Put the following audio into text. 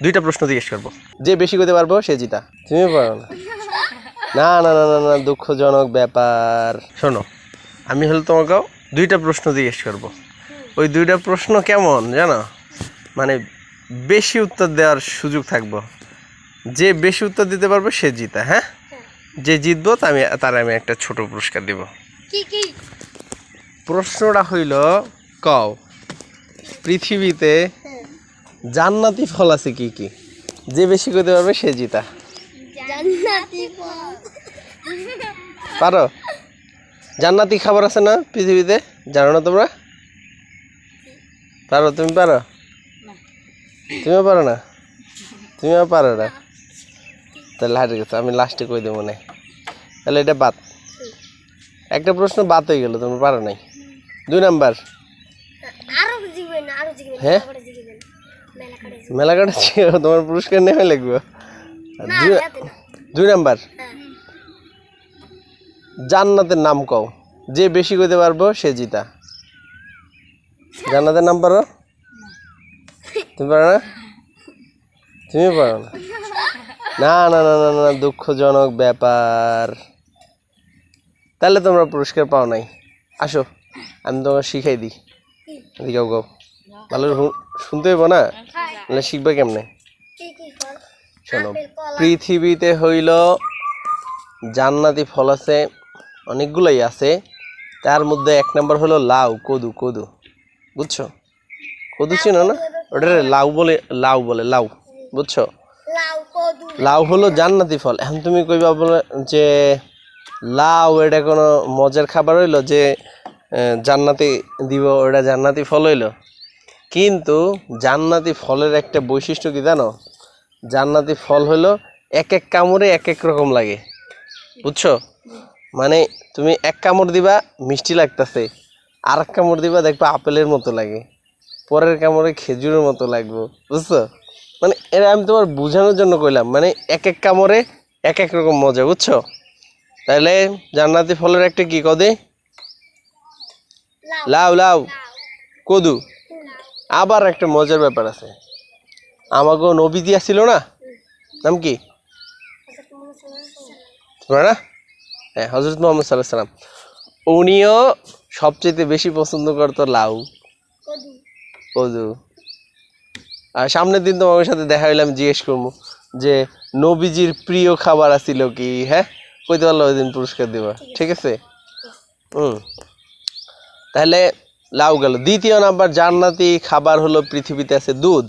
দুইটা প্রশ্ন জিজ্ঞেস করবো, যে বেশি করতে পারবো সে জিতা। তুমি পারো না? না না না না না, দুঃখজনক ব্যাপার। শোনো, আমি হলো তোমাকেও দুইটা প্রশ্ন জিজ্ঞেস করবো। ওই দুইটা প্রশ্ন কেমন জানো, মানে বেশি উত্তর দেওয়ার সুযোগ থাকবো। যে বেশি উত্তর দিতে পারবো সে জিতা। হ্যাঁ, যে জিতবো তার আমি একটা ছোট পুরস্কার দিব। প্রশ্নটা হইল, কও পৃথিবীতে জান্নাতি ফল আছে কি কি? যে বেশি করতে পারবে সে জিতা। পারো? জান্নাতি খাবার আছে না পৃথিবীতে, জানো না তোমরা? পারো? তুমি পারো? তুমিও পারো না? তুমিও পারো না? তাহলে হারিয়ে গেছো, আমি লাস্টে কই দেবো না। তাহলে এটা বাদ, একটা প্রশ্ন বাদ হয়ে গেল, তোমরা পারো নাই। 2 নাম্বার। হ্যাঁ, মেলা কাটাচ্ছি, তোমার পুরস্কার নেওয়া লাগবে। 2 নাম্বার, জান্নাতের নাম কও, যে বেশি করতে পারবো সে জিতা। জান্নাতের নাম পারো? তুমি পারো না? তুমি পারো না? না না না না না, দুঃখজনক ব্যাপার। তাহলে তোমরা পুরস্কার পাও নাই। আসো, আমি তোমার শিখাই দিই। গাও গাও, ভালো শুনতে হইব না, তাহলে শিখবে কেমনে? শোনো, পৃথিবীতে হইল জান্নাতি ফল আছে অনেকগুলোই আছে, তার মধ্যে 1 নাম্বার হলো লাউ, কদু। কদু বুঝছো? কদু চিনো না? ওটা লাউ বলে, লাউ বলে, লাউ বুঝছো? লাউ হলো জান্নাতি ফল। এখন তুমি কইবা বলে যে লাউ এটা কোনো মজার খাবার হইলো যে জান্নাতি দিব, ওটা জান্নাতি ফল হইলো? কিন্তু জান্নাতি ফলের একটা বৈশিষ্ট্য কি জানো? জান্নাতি ফল হলো এক এক কামড়ে এক এক রকম লাগে, বুঝছো? মানে তুমি এক কামড় দিবা মিষ্টি লাগতেছে, আর এক কামড় দিবা দেখবা আপেলের মতো লাগে, পরের কামড়ে খেজুরের মতো লাগবে, বুঝছো? মানে এটা আমি তোমার বোঝানোর জন্য কইলাম, মানে এক এক কামড়ে এক এক রকম মজা, বুঝছো? তাহলে জান্নাতি ফলের একটা কি কদে? লাউ। লাউ, কদু। আবার একটা মজার ব্যাপার আছে, আমাকেও নবী দিয়া ছিল না, নাম কি তোমরা না? হ্যাঁ, হযরত মুহাম্মদ সাল্লাল্লাহু আলাইহি সাল্লাম, উনিও সবচেয়ে বেশি পছন্দ করতো লাউ, কদু। আর সামনের দিন তোমার সাথে দেখা হইলে আমি জিজ্ঞেস করবো যে নবীজির প্রিয় খাবার আছিল কি। হ্যাঁ, কইতে পারলে ওই দিন পুরস্কার দিবা, ঠিক আছে? তাহলে লাউ গেল। দ্বিতীয় নাম্বার জান্নাতি খাবার হলো পৃথিবীতে আছে দুধ।